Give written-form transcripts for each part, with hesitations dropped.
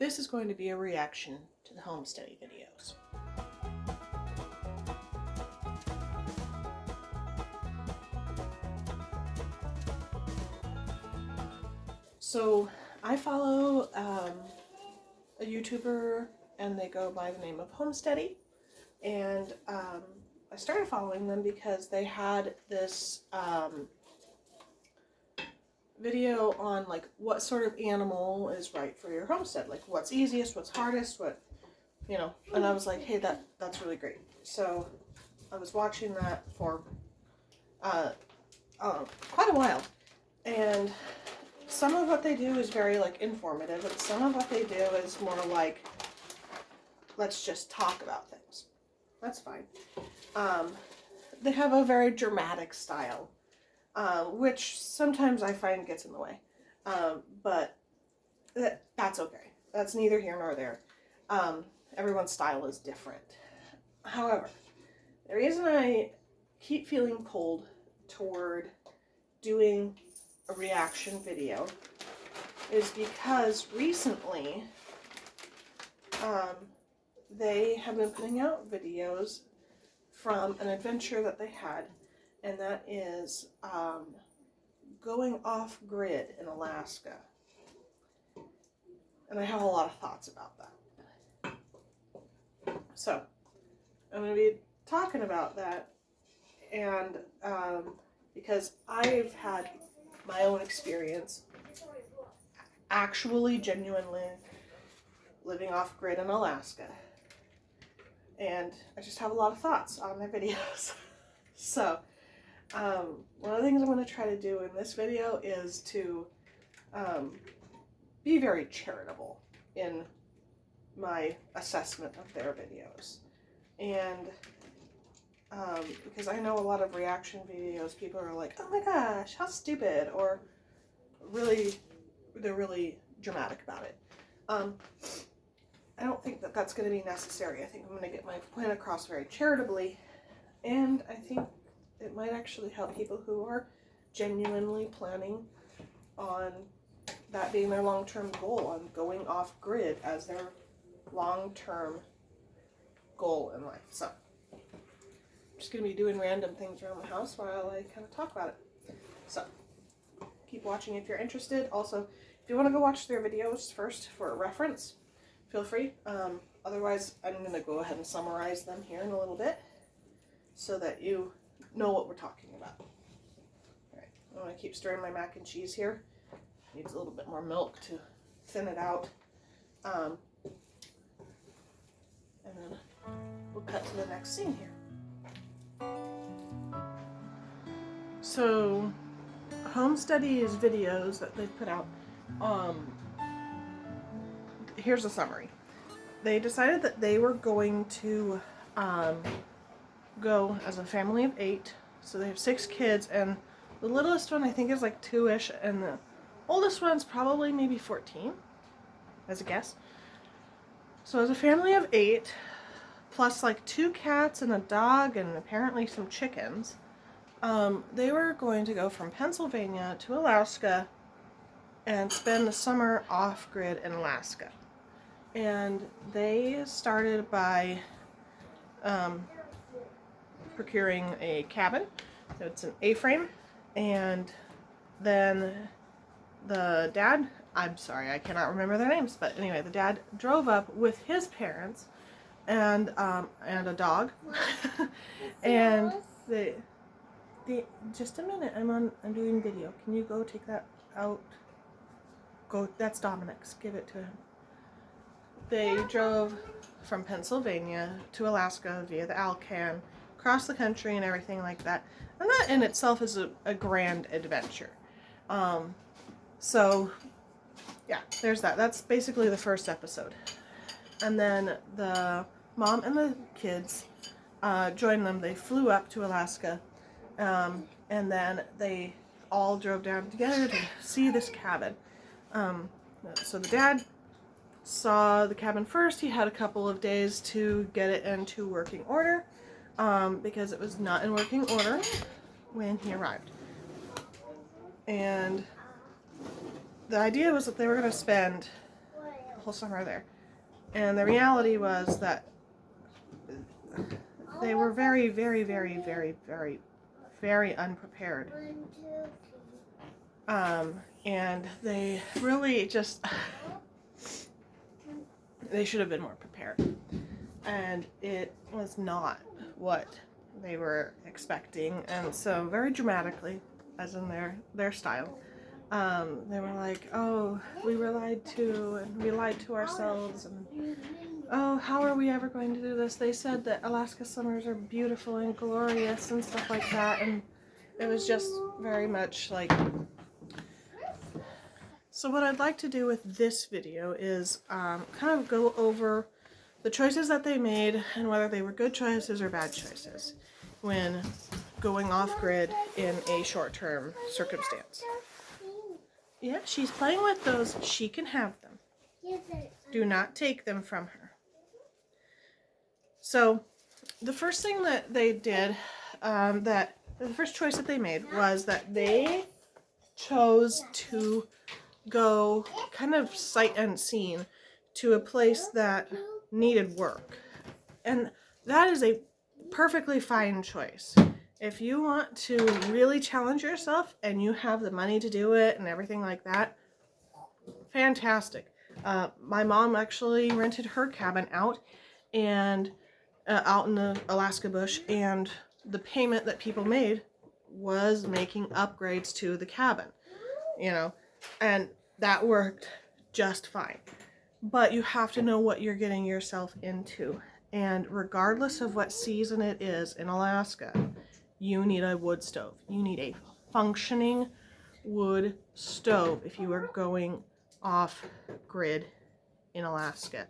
This is going to be a reaction to the Homesteady videos. So I follow a YouTuber, and they go by the name of Homesteady, and I started following them because they had this video on like what sort of animal is right for your homestead, like what's easiest, what's hardest, what, you know, and I was like, hey, that's really great. So I was watching that for quite a while, and some of what they do is very like informative, and some of what they do is more like, let's just talk about things. That's fine. They have a very dramatic style, which sometimes I find gets in the way, but that's okay. That's neither here nor there. Everyone's style is different. However, the reason I keep feeling pulled toward doing a reaction video is because recently they have been putting out videos from an adventure that they had, and that is going off-grid in Alaska. And I have a lot of thoughts about that. So, I'm going to be talking about that, and because I've had my own experience actually, genuinely living off-grid in Alaska. And I just have a lot of thoughts on my videos. So, one of the things I'm going to try to do in this video is to be very charitable in my assessment of their videos. And because I know a lot of reaction videos, people are like, oh my gosh, how stupid, or they're really dramatic about it. I don't think that that's going to be necessary. I think I'm going to get my point across very charitably, and I think it might actually help people who are genuinely planning on that being their long-term goal, on going off-grid as their long-term goal in life. So, I'm just going to be doing random things around the house while I kind of talk about it. So, keep watching if you're interested. Also, if you want to go watch their videos first for a reference, feel free. Otherwise, I'm going to go ahead and summarize them here in a little bit so that you know what we're talking about. Alright, I'm going to keep stirring my mac and cheese here. Needs a little bit more milk to thin it out. And then we'll cut to the next scene here. So, Homesteady's videos that they've put out, here's a summary. They decided that they were going to go as a family of 8. So they have 6 kids, and the littlest one I think is like 2-ish, and the oldest one's probably maybe 14, as a guess. So as a family of 8, plus like 2 cats and a dog and apparently some chickens, they were going to go from Pennsylvania to Alaska and spend the summer off-grid in Alaska. And they started by procuring a cabin. It's an A-frame, and then the dad, I'm sorry, I cannot remember their names, but anyway, the dad drove up with his parents and a dog. And they just a minute, I'm doing video. Can you go take that out? Go, that's Dominic's. Give it to him. They drove from Pennsylvania to Alaska via the Alcan, across the country and everything like that. And that in itself is a grand adventure. So, yeah, there's that. That's basically the first episode. And then the mom and the kids joined them. They flew up to Alaska, and then they all drove down together to see this cabin. So the dad saw the cabin first. He had a couple of days to get it into working order, because it was not in working order when he arrived. And the idea was that they were going to spend whole summer there. And the reality was that they were very, very, very, very, very, very unprepared. And they really just, they should have been more prepared. And it was not what they were expecting. And so very dramatically, as in their style, they were like, oh, we were lied to, and we lied to ourselves, and oh, how are we ever going to do this? They said that Alaska summers are beautiful and glorious and stuff like that, and it was just very much like... So what I'd like to do with this video is kind of go over the choices that they made and whether they were good choices or bad choices when going off-grid in a short-term circumstance. Yeah, she's playing with those. She can have them. Do not take them from her. So the first thing that they did, the first choice that they made was that they chose to go kind of sight unseen to a place that needed work. And that is a perfectly fine choice. If you want to really challenge yourself and you have the money to do it and everything like that, fantastic. My mom actually rented her cabin out and out in the Alaskan bush, and the payment that people made was making upgrades to the cabin, you know, and that worked just fine. But you have to know what you're getting yourself into, and regardless of what season it is in Alaska, you need a wood stove. You need a functioning wood stove if you are going off grid in Alaska.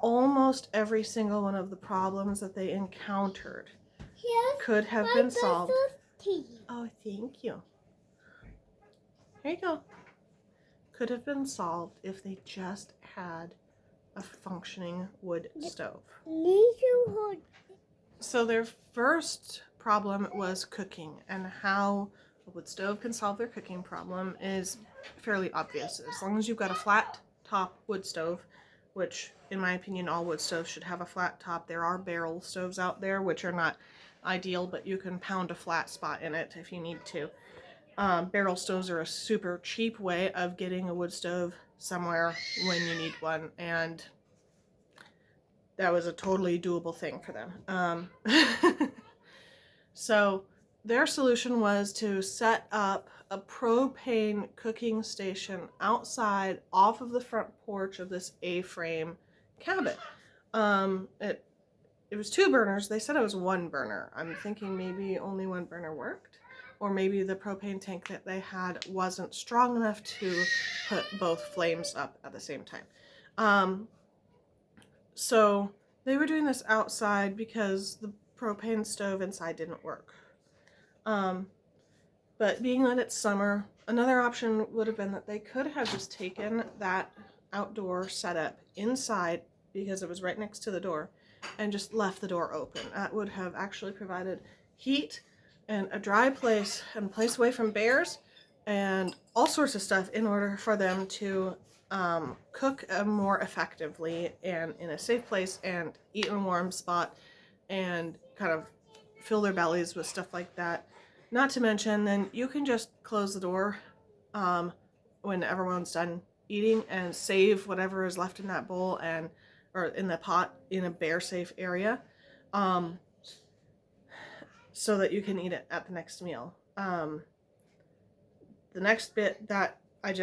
Almost every single one of the problems that they encountered could have been solved. Oh, thank you. Here you go. Could have been solved if they just had a functioning wood stove. So their first problem was cooking, and how a wood stove can solve their cooking problem is fairly obvious. As long as you've got a flat top wood stove, which in my opinion all wood stoves should have a flat top. There are barrel stoves out there which are not ideal, but you can pound a flat spot in it if you need to. Barrel stoves are a super cheap way of getting a wood stove somewhere when you need one, and that was a totally doable thing for them. So their solution was to set up a propane cooking station outside off of the front porch of this A-frame cabin. It was 2 burners. They said it was 1 burner. I'm thinking maybe only 1 burner worked, or maybe the propane tank that they had wasn't strong enough to put both flames up at the same time. So they were doing this outside because the propane stove inside didn't work. But being that it's summer, another option would have been that they could have just taken that outdoor setup inside, because it was right next to the door, and just left the door open. That would have actually provided heat and a dry place and a place away from bears and all sorts of stuff in order for them to cook more effectively and in a safe place and eat in a warm spot and kind of fill their bellies with stuff like that. Not to mention, then you can just close the door when everyone's done eating and save whatever is left in that bowl or in the pot in a bear safe area, so that you can eat it at the next meal. The next bit that I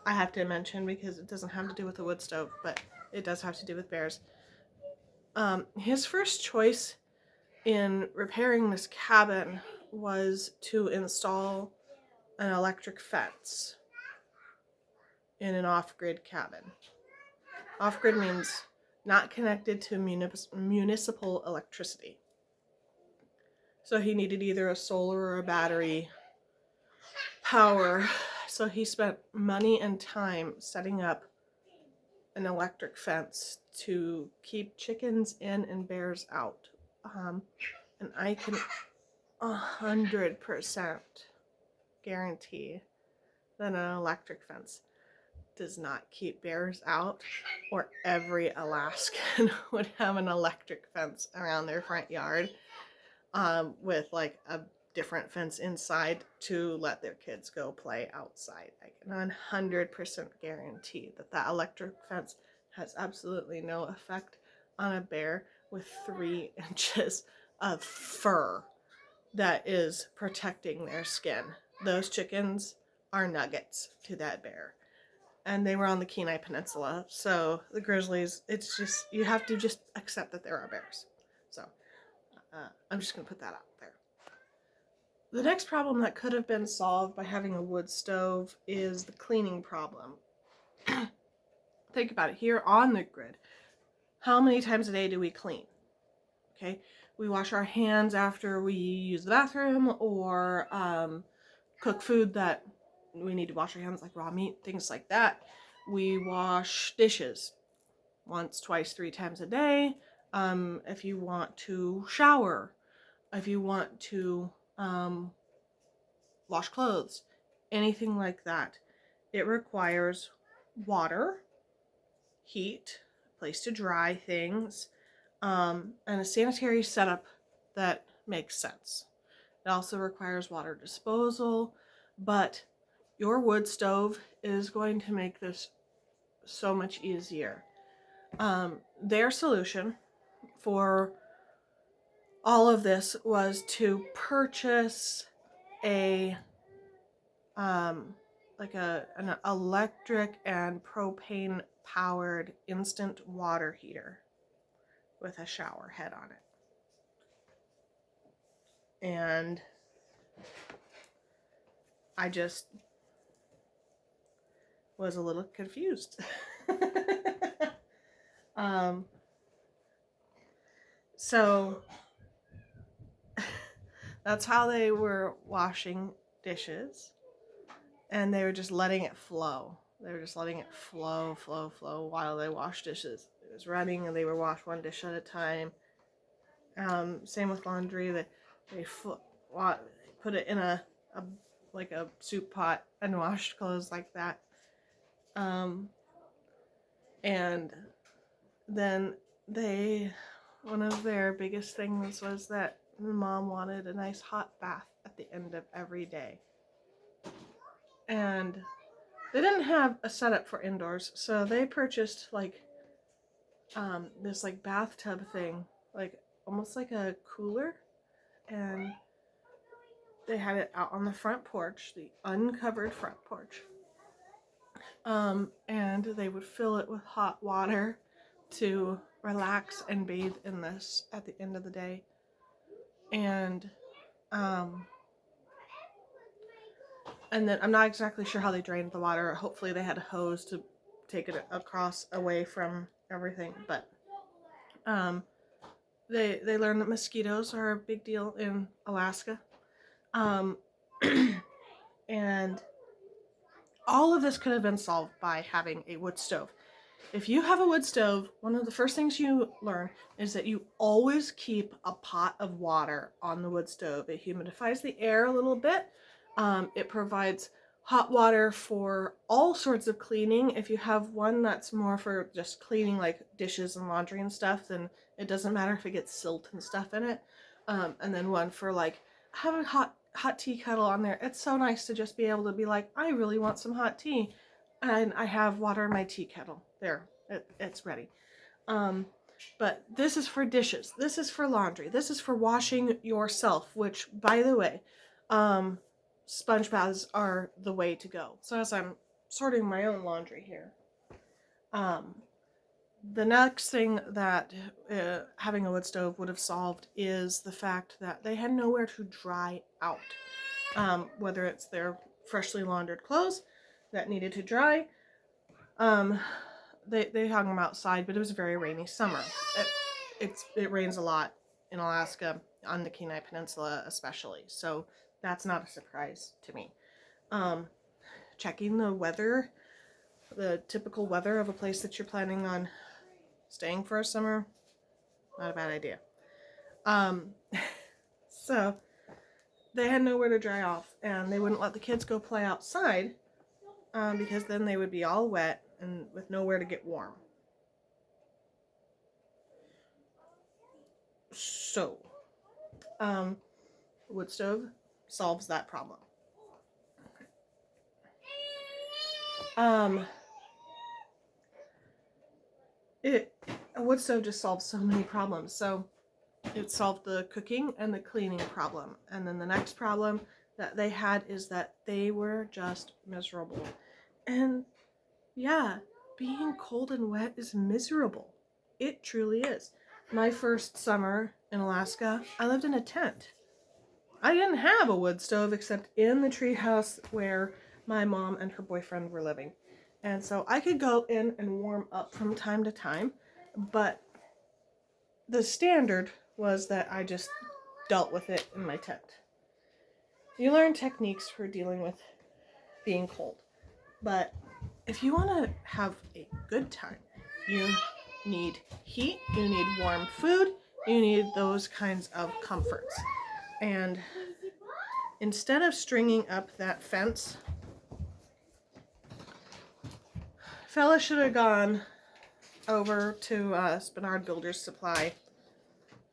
have to mention, because it doesn't have to do with the wood stove, but it does have to do with bears. His first choice in repairing this cabin was to install an electric fence in an off-grid cabin. Off-grid means not connected to municipal electricity. So he needed either a solar or a battery power. So he spent money and time setting up an electric fence to keep chickens in and bears out. And I can 100% guarantee that an electric fence does not keep bears out, or every Alaskan would have an electric fence around their front yard, with like a different fence inside to let their kids go play outside. I can 100% guarantee that that electric fence has absolutely no effect on a bear with 3 inches of fur that is protecting their skin. Those chickens are nuggets to that bear. And they were on the Kenai Peninsula, so the grizzlies, it's just, you have to just accept that there are bears. So I'm just going to put that out there. The next problem that could have been solved by having a wood stove is the cleaning problem. Think about it. Here on the grid, how many times a day do we clean? Okay, we wash our hands after we use the bathroom, or cook food that we need to wash our hands, like raw meat, things like that. We wash dishes once, twice, 3 times a day. If you want to shower, if you want to wash clothes, anything like that, it requires water, heat, a place to dry things, and a sanitary setup that makes sense. It also requires water disposal, but your wood stove is going to make this so much easier. Their solution for all of this was to purchase an electric and propane powered instant water heater with a shower head on it. And I just was a little confused. So that's how they were washing dishes, and they were just letting it flow. They were just letting it flow while they washed dishes. It was running, and they would wash one dish at a time. Same with laundry. They put it in a soup pot and washed clothes like that. And then one of their biggest things was that Mom wanted a nice hot bath at the end of every day. And they didn't have a setup for indoors, so they purchased this bathtub thing, almost like a cooler, and they had it out on the front porch, the uncovered front porch. And they would fill it with hot water to relax and bathe in this at the end of the day. And then I'm not exactly sure how they drained the water. Hopefully they had a hose to take it across away from everything. But they learned that mosquitoes are a big deal in Alaska. And all of this could have been solved by having a wood stove. If you have a wood stove, one of the first things you learn is that you always keep a pot of water on the wood stove. It humidifies the air a little bit. It provides hot water for all sorts of cleaning. If you have one that's more for just cleaning like dishes and laundry and stuff, then it doesn't matter if it gets silt and stuff in it. And then one for have a hot tea kettle on there. It's so nice to just be able to be like, I really want some hot tea, and I have water in my tea kettle. There, it's ready. But this is for dishes. This is for laundry. This is for washing yourself, which, by the way, sponge baths are the way to go. So as I'm sorting my own laundry here, the next thing that having a wood stove would have solved is the fact that they had nowhere to dry out. Whether it's their freshly laundered clothes that needed to dry, they hung them outside, but it was a very rainy summer. It rains a lot in Alaska, on the Kenai Peninsula especially, so that's not a surprise to me. Checking the weather, the typical weather of a place that you're planning on staying for a summer, not a bad idea. So they had nowhere to dry off, and they wouldn't let the kids go play outside because then they would be all wet and with nowhere to get warm. So, wood stove solves that problem. A wood stove just solves so many problems. So it solved the cooking and the cleaning problem. And then the next problem that they had is that they were just miserable. And yeah, being cold and wet is miserable. It truly is. My first summer in Alaska, I lived in a tent. I didn't have a wood stove except in the treehouse where my mom and her boyfriend were living. And so I could go in and warm up from time to time, but the standard was that I just dealt with it in my tent. You learn techniques for dealing with being cold, but if you want to have a good time, you need heat, you need warm food, you need those kinds of comforts. And instead of stringing up that fence, fella should have gone over to Spinard Builders Supply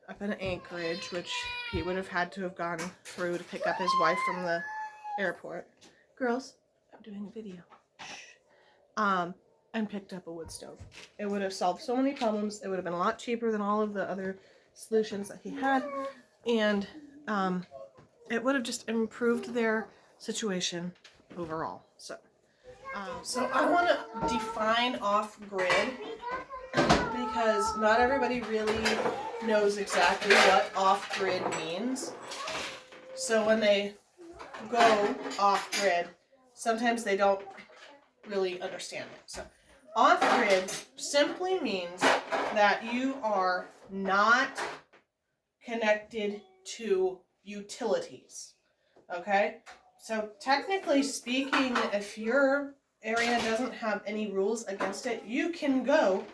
up in Anchorage, which he would have had to have gone through to pick up his wife from the airport. Girls, I'm doing a video. And picked up a wood stove. It would have solved so many problems. It would have been a lot cheaper than all of the other solutions that he had. And it would have just improved their situation overall. So I want to define off-grid because not everybody really knows exactly what off-grid means. So when they go off-grid, sometimes they don't really understand it. So off-grid simply means that you are not connected to utilities. Okay? So technically speaking, if your area doesn't have any rules against it, you can go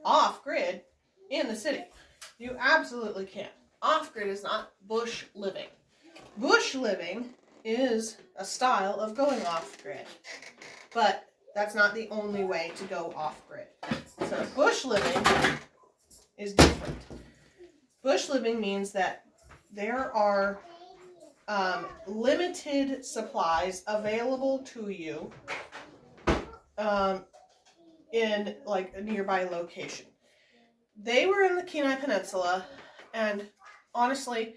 off-grid in the city. You absolutely can. Off-grid is not bush living. Bush living is a style of going off-grid. But that's not the only way to go off-grid. So bush living is different. Bush living means that there are limited supplies available to you in like a nearby location. They were in the Kenai Peninsula, and honestly,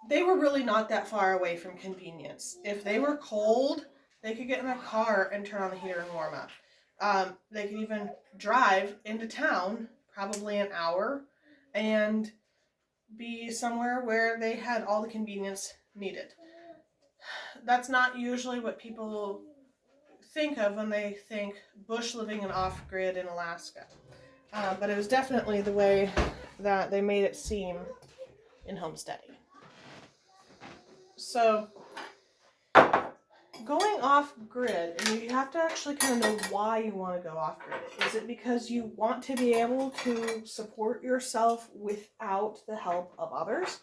they were really not that far away from convenience. If they were cold, they could get in a car and turn on the heater and warm up. They could even drive into town, probably an hour, and be somewhere where they had all the convenience needed. That's not usually what people think of when they think bush living and off-grid in Alaska. But it was definitely the way that they made it seem in Homesteady. So, going off-grid, and you have to actually kind of know why you want to go off-grid. Is it because you want to be able to support yourself without the help of others?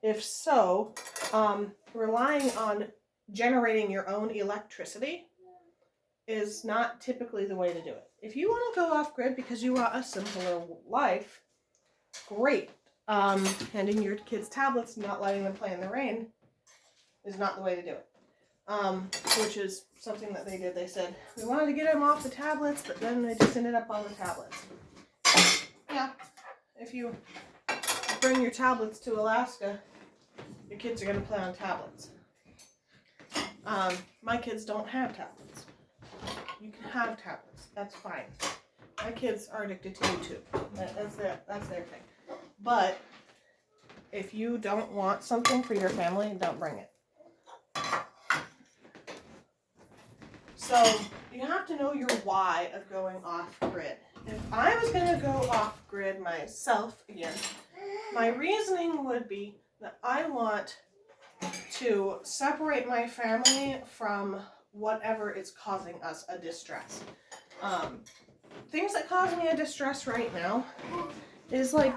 If so, relying on generating your own electricity is not typically the way to do it. If you want to go off-grid because you want a simpler life, great. Handing your kids tablets and not letting them play in the rain is not the way to do it. Which is something that they did. They said, we wanted to get them off the tablets, but then they just ended up on the tablets. Yeah, if you bring your tablets to Alaska, your kids are going to play on tablets. My kids don't have tablets. You can have tablets. That's fine. My kids are addicted to YouTube. That's their thing. But if you don't want something for your family, don't bring it. So you have to know your why of going off-grid. If I was going to go off-grid myself again, my reasoning would be that I want to separate my family from whatever is causing us a distress. Things that cause me a distress right now is like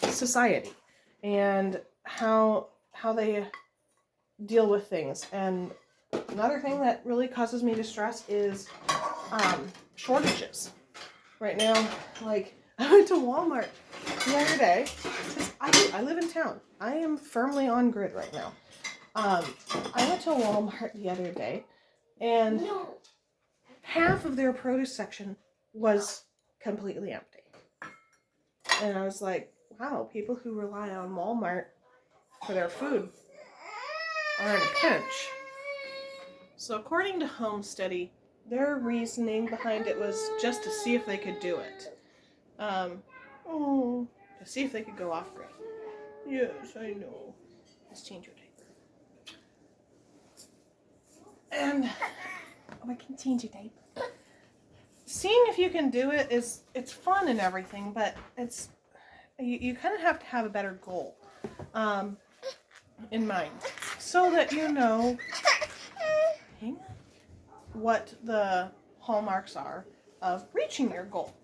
society and how they deal with things and Another thing that really causes me distress is shortages. Right now, like, I went to Walmart the other day. I live in town. I am firmly on grid right now. I went to Walmart the other day, and half of their produce section was completely empty. And I was like, wow, people who rely on Walmart for their food are in a pinch. So according to Homesteady, their reasoning behind it was just to see if they could do it. To see if they could go off grid. Yes, I know. Let's change your diaper. And I can change your diaper. Seeing if you can do it it's fun and everything, but it's you kind of have to have a better goal in mind, so that you know what the hallmarks are of reaching your goal.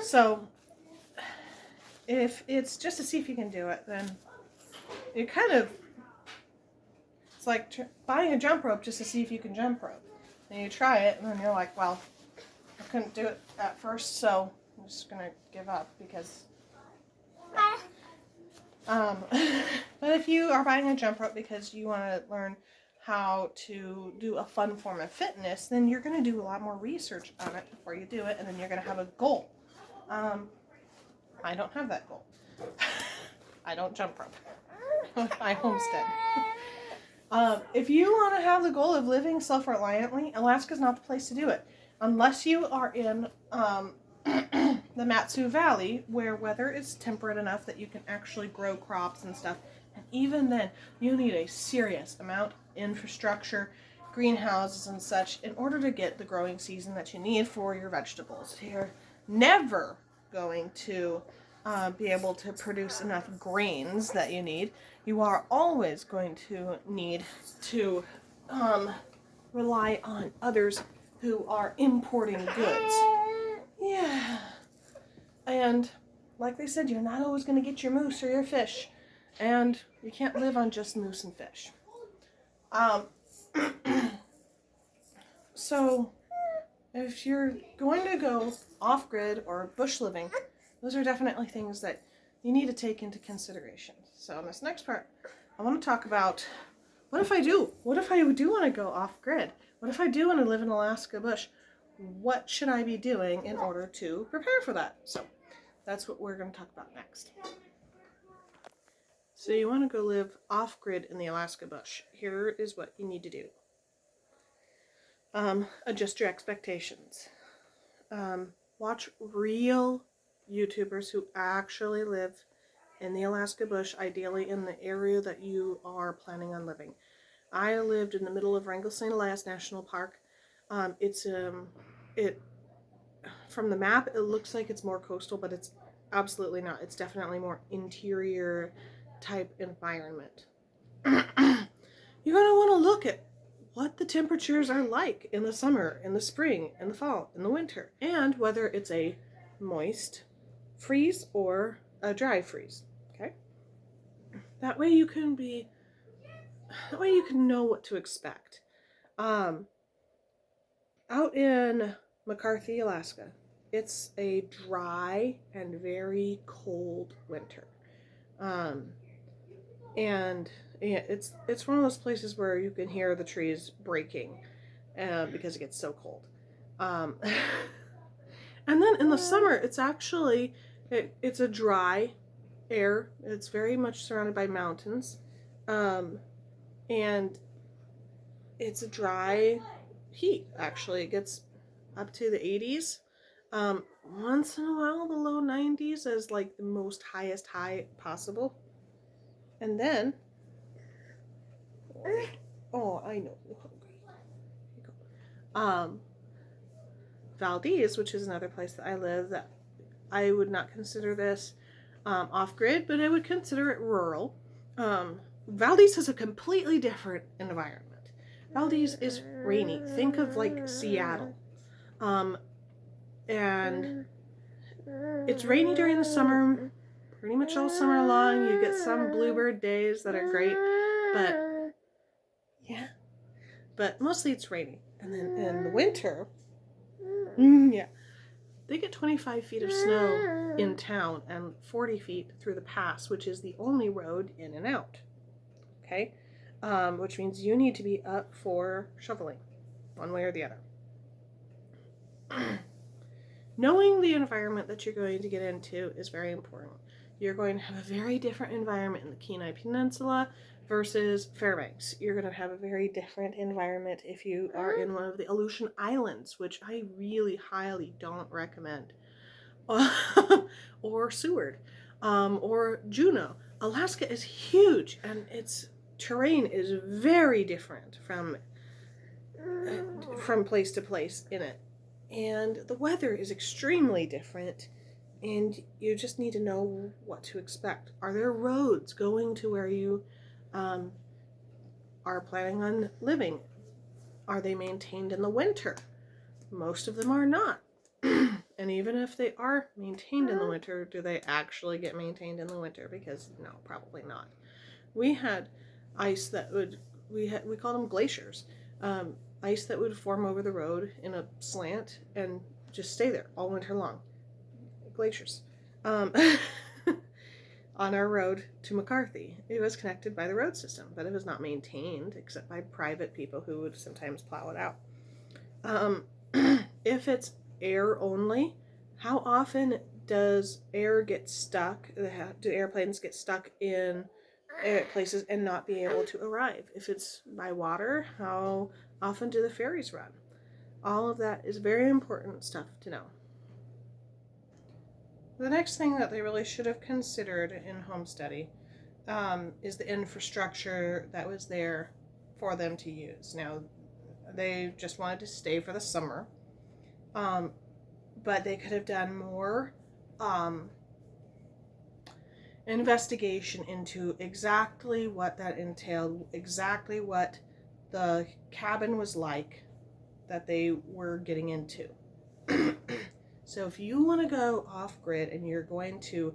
So if it's just to see if you can do it, then you kind of, it's like buying a jump rope just to see if you can jump rope. And you try it, and then you're like, well, I couldn't do it at first, so I'm just gonna give up because. But if you are buying a jump rope because you want to learn how to do a fun form of fitness, then you're going to do a lot more research on it before you do it, and then you're going to have a goal. I don't have that goal. I don't jump rope. I homestead. If you want to have the goal of living self-reliantly, Alaska's not the place to do it. Unless you are in the Matsu Valley, where weather is temperate enough that you can actually grow crops and stuff. And even then, you need a serious amount of infrastructure, greenhouses and such, in order to get the growing season that you need for your vegetables. You're never going to be able to produce enough grains that you need. You are always going to need to rely on others who are importing goods. Yeah. And like they said, you're not always going to get your moose or your fish. And you can't live on just moose and fish. So if you're going to go off-grid or bush living, those are definitely things that you need to take into consideration. So in this next part, I want to talk about, what if I do? What if I do want to go off-grid? What if I do want to live in Alaska bush? What should I be doing in order to prepare for that? So that's what we're going to talk about next. So you want to go live off-grid in the Alaska bush. Here is what you need to do. Adjust your expectations. Watch real YouTubers who actually live in the Alaska bush, ideally in the area that you are planning on living. I lived in the middle of Wrangell St. Elias National Park. From the map, it looks like it's more coastal, but it's absolutely not. It's definitely more interior type environment. You're going to want to look at what the temperatures are like in the summer, in the spring, in the fall, in the winter, and whether it's a moist freeze or a dry freeze. Okay? That way you can know what to expect. Out in McCarthy, Alaska, it's a dry and very cold winter. And it's one of those places where you can hear the trees breaking because it gets so cold. And then in the summer, it's actually, it's a dry air. It's very much surrounded by mountains. And it's a dry heat, actually. It gets up to the 80s. Once in a while, the low 90s is like the most highest high possible. And then, oh, I know, you're hungry. Valdez, which is another place that I live, that I would not consider this off-grid, but I would consider it rural. Valdez is a completely different environment. Valdez is rainy. Think of like Seattle. And it's rainy during the summer, pretty much all summer long. You get some bluebird days that are great, but yeah. but mostly it's rainy. And then in the winter, yeah, they get 25 feet of snow in town and 40 feet through the pass, which is the only road in and out. Okay, which means you need to be up for shoveling, one way or the other. Knowing the environment that you're going to get into is very important. You're going to have a very different environment in the Kenai Peninsula versus Fairbanks. You're going to have a very different environment if you are in one of the Aleutian Islands, which I really highly don't recommend. Or Seward, or Juneau. Alaska is huge, and its terrain is very different from place to place in it. And the weather is extremely different, and you just need to know what to expect. Are there roads going to where you are planning on living? Are they maintained in the winter? Most of them are not. And even if they are maintained in the winter, do they actually get maintained in the winter? Because no, probably not. We had ice that we call them glaciers. Ice that would form over the road in a slant and just stay there all winter long. Glaciers. On our road to McCarthy. It was connected by the road system, but it was not maintained except by private people who would sometimes plow it out. If it's air only, how often does air get stuck? Do airplanes get stuck in places and not be able to arrive? If it's by water, how often do the ferries run? All of that is very important stuff to know. The next thing that they really should have considered in Homesteady is the infrastructure that was there for them to use. Now, they just wanted to stay for the summer, but they could have done more investigation into exactly what that entailed, exactly what the cabin was like that they were getting into. So if you want to go off-grid and you're going to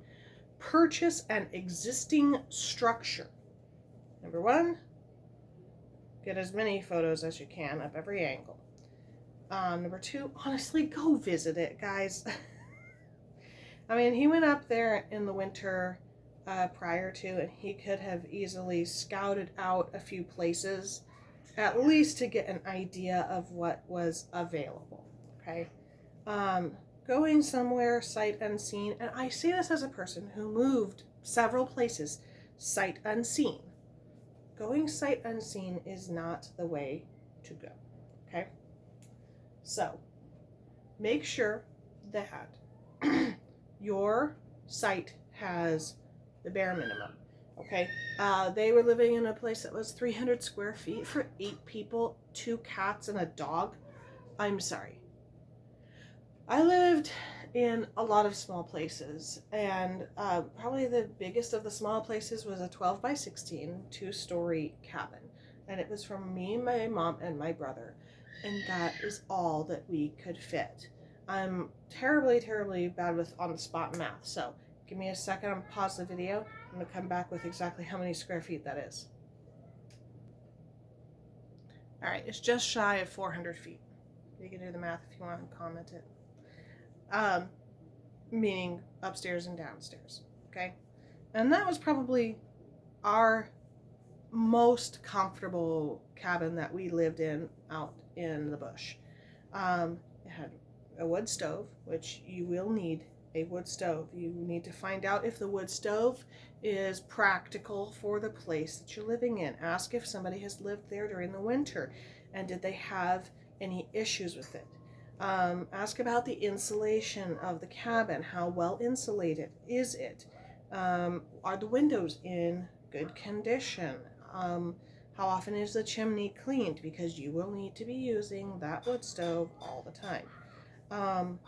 purchase an existing structure, number one, get as many photos as you can of every angle. Number two, honestly, go visit it, guys. I mean, he went up there in the winter prior to, and he could have easily scouted out a few places, at least to get an idea of what was available, okay? Going somewhere sight unseen, and I say this as a person who moved several places sight unseen. Going sight unseen is not the way to go, okay? So, make sure that your site has the bare minimum, okay? They were living in a place that was 300 square feet for 8 people, 2 cats, and a dog. I'm sorry. I lived in a lot of small places, and probably the biggest of the small places was a 12 by 16 2-story cabin, and it was for me, my mom, and my brother, and that is all that we could fit. I'm terribly, terribly bad with on-the-spot math, so give me a second, I'm pause the video, I'm going to come back with exactly how many square feet that is. Alright, it's just shy of 400 feet. You can do the math if you want to comment it. Meaning upstairs and downstairs, okay? And that was probably our most comfortable cabin that we lived in out in the bush. It had a wood stove, which you will need a wood stove. You need to find out if the wood stove is practical for the place that you're living in. Ask if somebody has lived there during the winter, and did they have any issues with it. Ask about the insulation of the cabin. How well insulated is it? Are the windows in good condition? How often is the chimney cleaned? Because you will need to be using that wood stove all the time.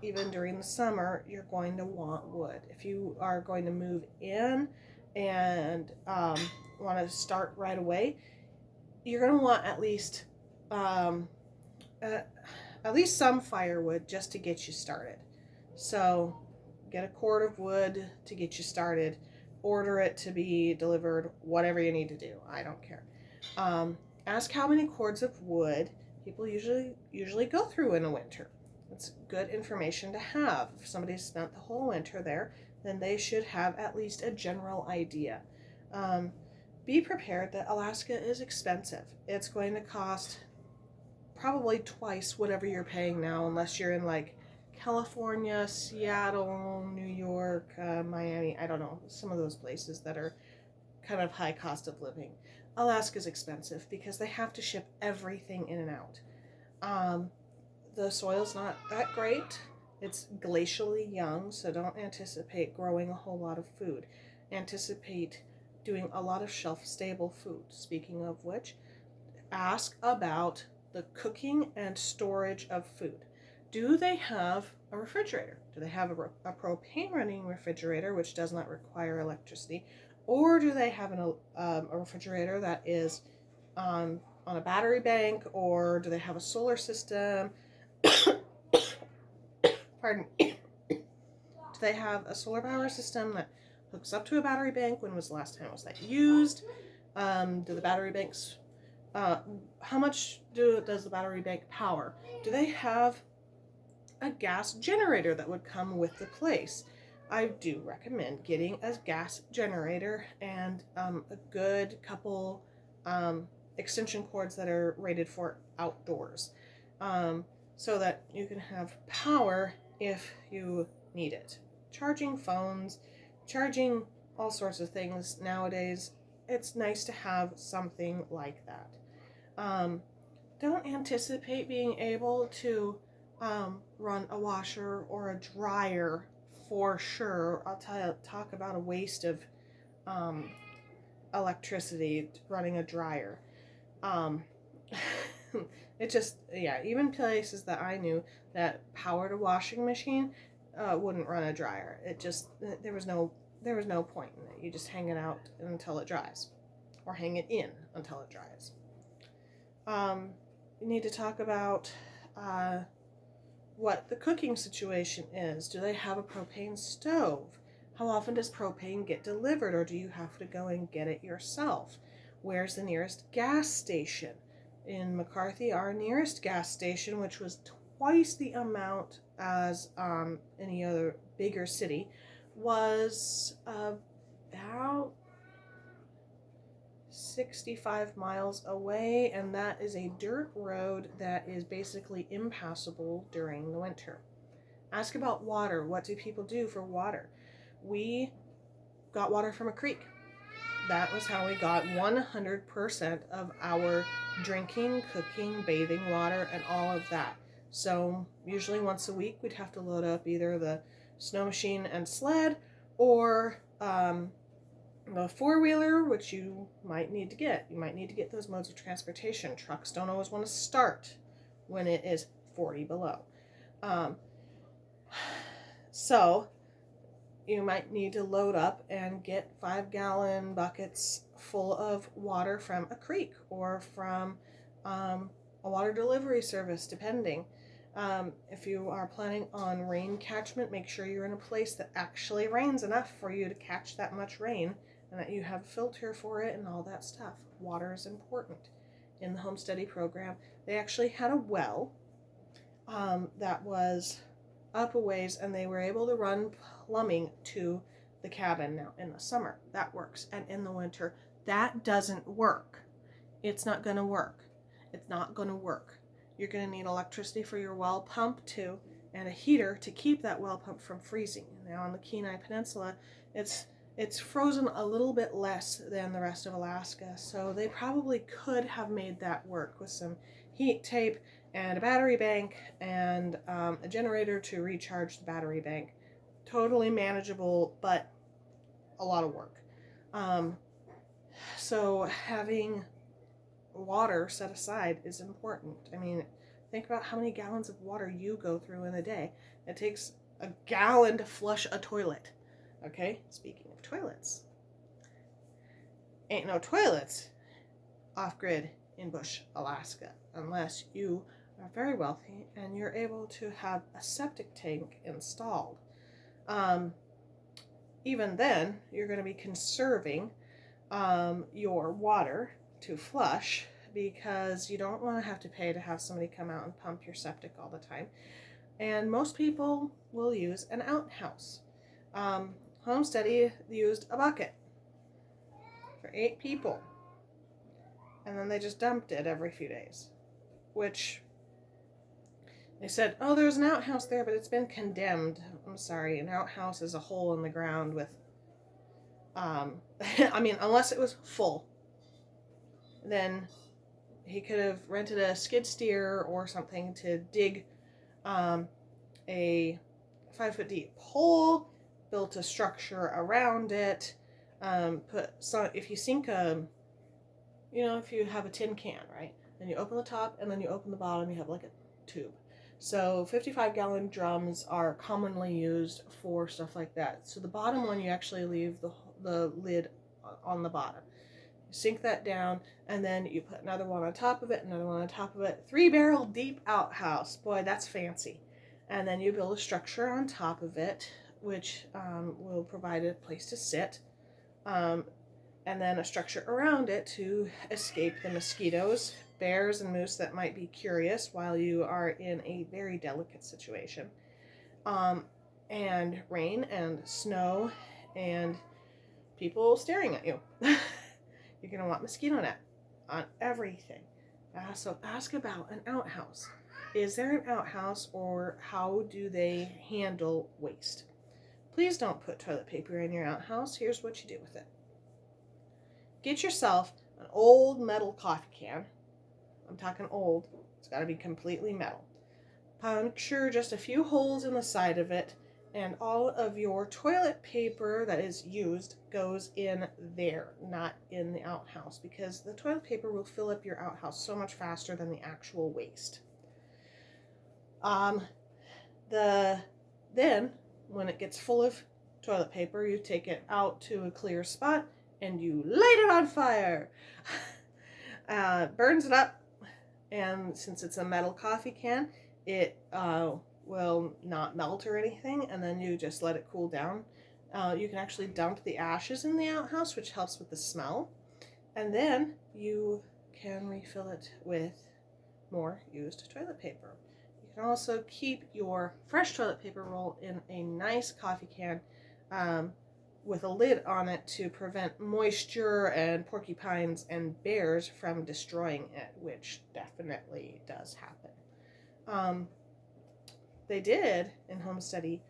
Even during the summer, you're going to want wood. If you are going to move in and want to start right away, you're going to want at least some firewood just to get you started. So get a cord of wood to get you started. Order it to be delivered, whatever you need to do. I don't care. Ask how many cords of wood people usually go through in a winter. It's good information to have. If somebody's spent the whole winter there, then they should have at least a general idea. Be prepared that Alaska is expensive. It's going to cost probably twice whatever you're paying now, unless you're in like California, Seattle, New York, Miami. I don't know, some of those places that are kind of high cost of living. Alaska's expensive because they have to ship everything in and out. The soil's not that great. It's glacially young, so don't anticipate growing a whole lot of food. Anticipate doing a lot of shelf-stable food. Speaking of which, ask about the cooking and storage of food. Do they have a refrigerator? Do they have a propane running refrigerator, which does not require electricity? Or do they have a refrigerator that is on a battery bank? Or do they have a solar system? Pardon. Do they have a solar power system that hooks up to a battery bank? When was the last time was that used? Do the battery banks, how much does the battery bank power? Do they have a gas generator that would come with the place? I do recommend getting a gas generator and a good couple extension cords that are rated for outdoors, so that you can have power if you need it. Charging phones, charging all sorts of things nowadays, it's nice to have something like that. Don't anticipate being able to run a washer or a dryer for sure. I'll talk about a waste of electricity running a dryer. It just, yeah, even places that I knew that powered a washing machine wouldn't run a dryer. It just, there was no point in it. You just hang it out until it dries, or hang it in until it dries. You need to talk about what the cooking situation is. Do they have a propane stove? How often does propane get delivered, or do you have to go and get it yourself? Where's the nearest gas station? In McCarthy, our nearest gas station, which was twice the amount as any other bigger city, was about 65 miles away, and that is a dirt road that is basically impassable during the winter. Ask about water. What do people do for water? We got water from a creek. That was how we got 100% of our drinking, cooking, bathing water, and all of that. So usually once a week we'd have to load up either the snow machine and sled, or the four-wheeler, which you might need to get. You might need to get those modes of transportation. Trucks don't always want to start when it is 40 below. So you might need to load up and get 5-gallon buckets full of water from a creek, or from a water delivery service, depending. If you are planning on rain catchment, make sure you're in a place that actually rains enough for you to catch that much rain, and that you have a filter for it and all that stuff. Water is important. In the Homesteady program, they actually had a well that was up a ways, and they were able to run plumbing to the cabin. Now in the summer that works, and in the winter that doesn't work. It's not going to work. It's not going to work. You're going to need electricity for your well pump too, and a heater to keep that well pump from freezing. Now on the Kenai Peninsula, it's frozen a little bit less than the rest of Alaska, so they probably could have made that work with some heat tape and a battery bank and a generator to recharge the battery bank. Totally manageable, but a lot of work. So having water set aside is important. I mean, think about how many gallons of water you go through in a day. It takes a gallon to flush a toilet. Okay, speaking of toilets, ain't no toilets off-grid in Bush, Alaska, unless you are very wealthy and you're able to have a septic tank installed. Even then, you're going to be conserving your water to flush, because you don't want to have to pay to have somebody come out and pump your septic all the time. And most people will use an outhouse. Homesteady used a bucket for 8 people. And then they just dumped it every few days. Which, they said, oh, there's an outhouse there, but it's been condemned. I'm sorry, an outhouse is a hole in the ground with, I mean, unless it was full, then he could have rented a skid steer or something to dig a 5-foot deep hole, built a structure around it, put some, if you sink a, if you have a tin can, right, then you open the top and then you open the bottom, you have like a tube. So 55-gallon drums are commonly used for stuff like that. So the bottom one, you actually leave the lid on the bottom. You sink that down, and then you put another one on top of it, another one on top of it. 3-barrel deep outhouse. Boy, that's fancy. And then you build a structure on top of it, which will provide a place to sit. And then a structure around it to escape the mosquitoes, bears, and moose that might be curious while you are in a very delicate situation. And rain and snow and people staring at you. You're going to want mosquito net on everything. So ask about an outhouse. Is there an outhouse, or how do they handle waste? Please don't put toilet paper in your outhouse. Here's what you do with it. Get yourself an old metal coffee can. I'm talking old. It's got to be completely metal. Puncture just a few holes in the side of it, and all of your toilet paper that is used goes in there, not in the outhouse, because the toilet paper will fill up your outhouse so much faster than the actual waste. Then, when it gets full of toilet paper, you take it out to a clear spot and you light it on fire. Burns it up, and since it's a metal coffee can, it will not melt or anything, and then you just let it cool down. You can actually dump the ashes in the outhouse, which helps with the smell, and then you can refill it with more used toilet paper. You can also keep your fresh toilet paper roll in a nice coffee can with a lid on it to prevent moisture and porcupines and bears from destroying it, which definitely does happen. They did, in Homesteady,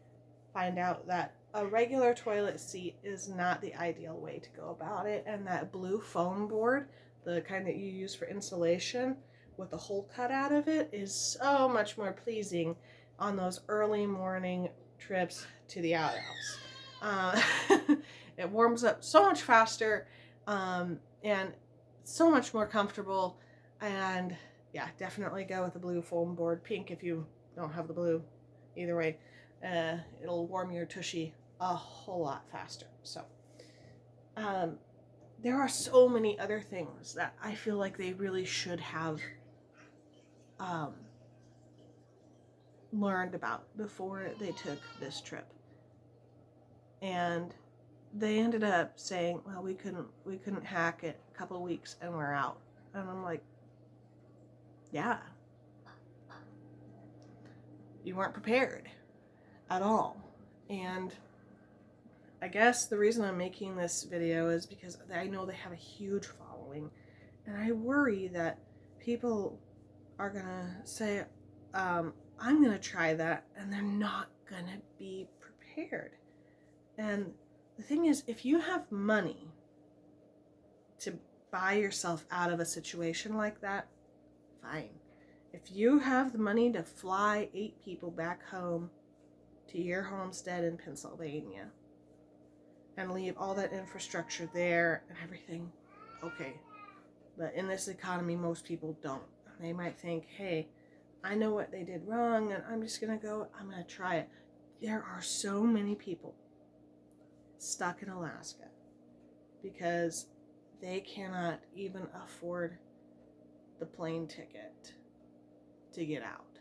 find out that a regular toilet seat is not the ideal way to go about it, and that blue foam board, the kind that you use for insulation with a hole cut out of it, is so much more pleasing on those early morning trips to the outhouse. It warms up so much faster, and so much more comfortable, and yeah, definitely go with the blue foam board. Pink if you don't have the blue. Either way, it'll warm your tushy a whole lot faster. So there are so many other things that I feel like they really should have learned about before they took this trip. And they ended up saying, well, we couldn't hack it a couple of weeks and we're out. And I'm like, yeah. You weren't prepared at all. And I guess the reason I'm making this video is because I know they have a huge following, and I worry that people are gonna say, I'm gonna try that, and they're not gonna be prepared. And the thing is, if you have money to buy yourself out of a situation like that, fine. If you have the money to fly 8 people back home to your homestead in Pennsylvania and leave all that infrastructure there and everything, okay. But in this economy, most people don't. They might think, hey, I know what they did wrong, and I'm just going to try it. There are so many people stuck in Alaska because they cannot even afford the plane ticket to get out.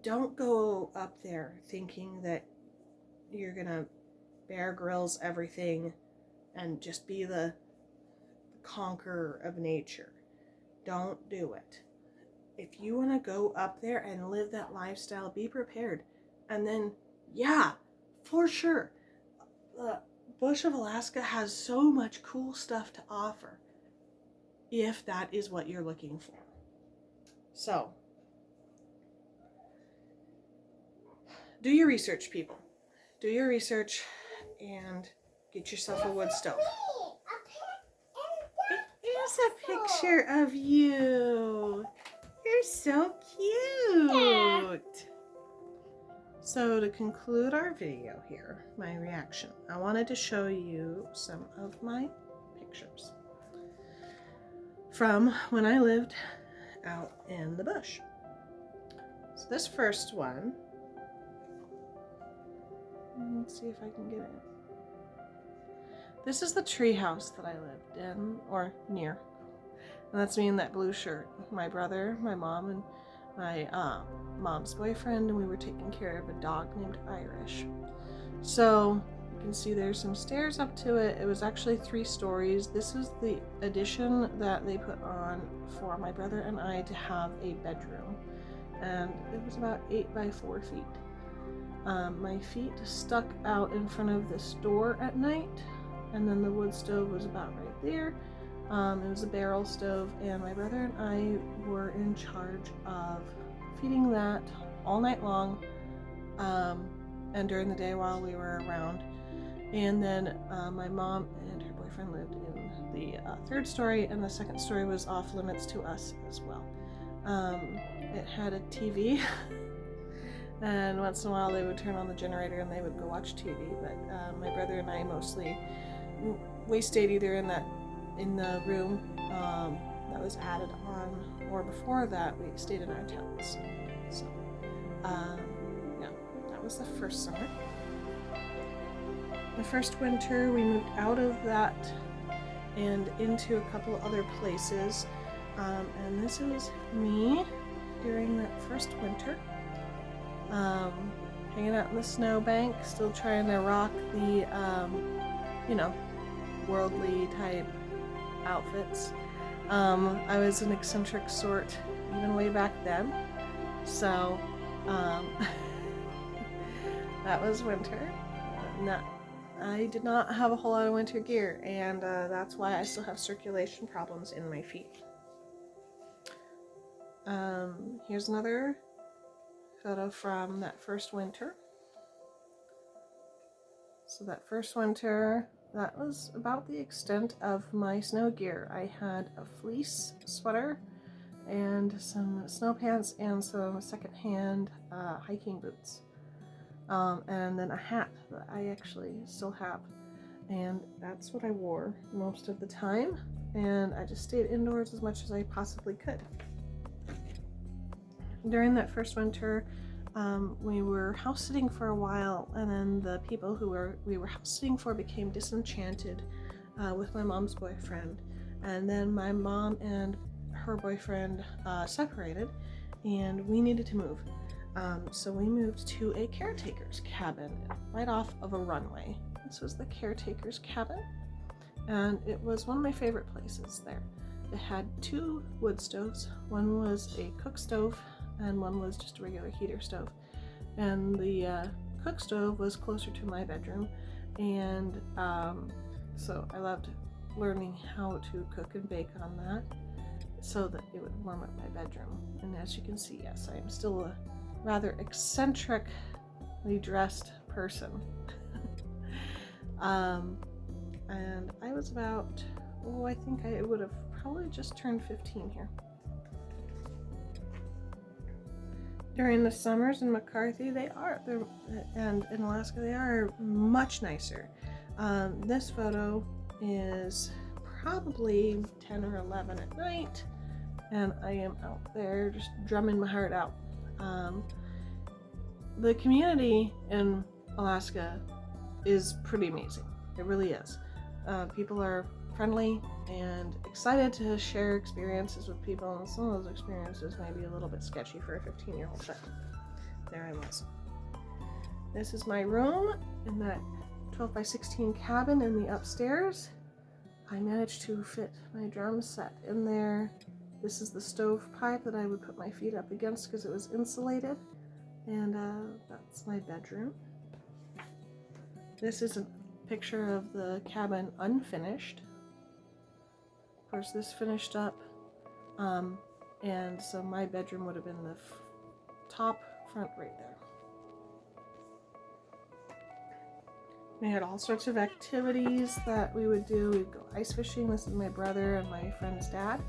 Don't go up there thinking that you're gonna Bear Grylls everything and just be the conqueror of nature. Don't do it. If you want to go up there and live that lifestyle, be prepared. And then, yeah, for sure, the Bush of Alaska has so much cool stuff to offer if that is what you're looking for. So, do your research, people. Do your research and get yourself a wood stove. Here's a picture of you. You're so cute. So to conclude our video here, my reaction, I wanted to show you some of my pictures from when I lived out in the bush. So this first one, let's see if I can get it. This is the tree house that I lived in, or near. And that's me in that blue shirt. My brother, my mom, and my mom's boyfriend, and we were taking care of a dog named Irish. So you can see there's some stairs up to it. It was actually 3 stories. This is the addition that they put on for my brother and I to have a bedroom. And it was about 8 by 4 feet. My feet stuck out in front of this door at night, and then the wood stove was about right there. It was a barrel stove, and my brother and I were in charge of feeding that all night long, and during the day while we were around. And then my mom and her boyfriend lived in the 3rd story, and the 2nd story was off limits to us as well. It had a TV, and once in a while they would turn on the generator and they would go watch TV, but my brother and I mostly, we stayed either in the room that was added on, or before that we stayed in our tents. So yeah, that was the first summer. The first winter we moved out of that and into a couple other places, and this is me during that first winter, hanging out in the snowbank, still trying to rock the worldly type outfits. I was an eccentric sort even way back then, so that was winter. I did not have a whole lot of winter gear, and that's why I still have circulation problems in my feet. Here's another photo from that first winter. So that first winter, that was about the extent of my snow gear. I had a fleece sweater and some snow pants and some secondhand hiking boots. And then a hat that I actually still have. And that's what I wore most of the time. And I just stayed indoors as much as I possibly could. During that first winter, we were house sitting for a while, and then the people who we were house sitting for became disenchanted with my mom's boyfriend, and then my mom and her boyfriend separated, and we needed to move. So we moved to a caretaker's cabin right off of a runway. This was the caretaker's cabin, and it was one of my favorite places there. It had 2 wood stoves. One was a cook stove, and one was just a regular heater stove. And the cook stove was closer to my bedroom, and so I loved learning how to cook and bake on that so that it would warm up my bedroom. And as you can see, yes, I am still a rather eccentrically dressed person. And I was about, I think I would have probably just turned 15 here. During the summers in McCarthy, and in Alaska, they are much nicer. This photo is probably 10 or 11 at night, and I am out there just drumming my heart out. The community in Alaska is pretty amazing. It really is. People are friendly and excited to share experiences with people, and some of those experiences may be a little bit sketchy for a 15-year-old, but there I was. This is my room in that 12 by 16 cabin in the upstairs. I managed to fit my drum set in there. This is the stovepipe that I would put my feet up against because it was insulated. And that's my bedroom. This is a picture of the cabin unfinished. Of course, this finished up. And so my bedroom would have been the top front right there. We had all sorts of activities that we would do. We'd go ice fishing. This is my brother and my friend's dad.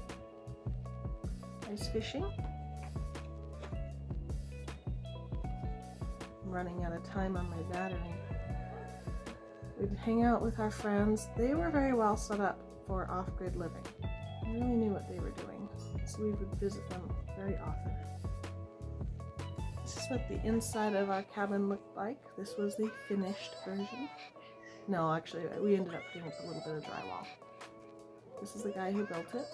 Ice fishing. I'm running out of time on my battery. We'd hang out with our friends. They were very well set up for off-grid living. They really knew what they were doing, so we would visit them very often. This is what the inside of our cabin looked like. This was the finished version. No, actually, we ended up putting up a little bit of drywall. This is the guy who built it.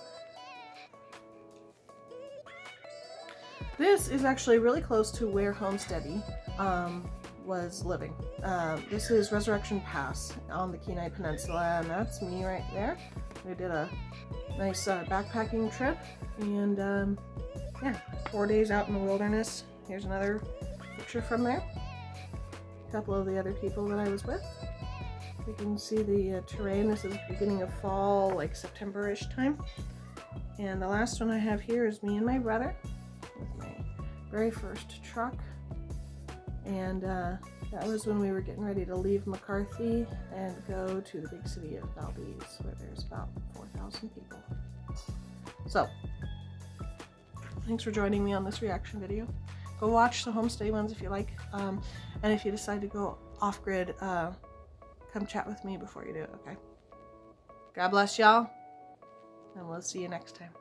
This is actually really close to where Homesteady was living. This is Resurrection Pass on the Kenai Peninsula, and that's me right there. We did a nice backpacking trip, and yeah, 4 days out in the wilderness. Here's another picture from there. A couple of the other people that I was with. You can see the terrain. This is the beginning of fall, like September-ish time. And the last one I have here is me and my brother with my very first truck. And that was when we were getting ready to leave McCarthy and go to the big city of Valdez, where there's about 4,000 people. So, thanks for joining me on this reaction video. Go watch the Homesteady ones if you like. And if you decide to go off-grid, come chat with me before you do it, okay? God bless y'all, and we'll see you next time.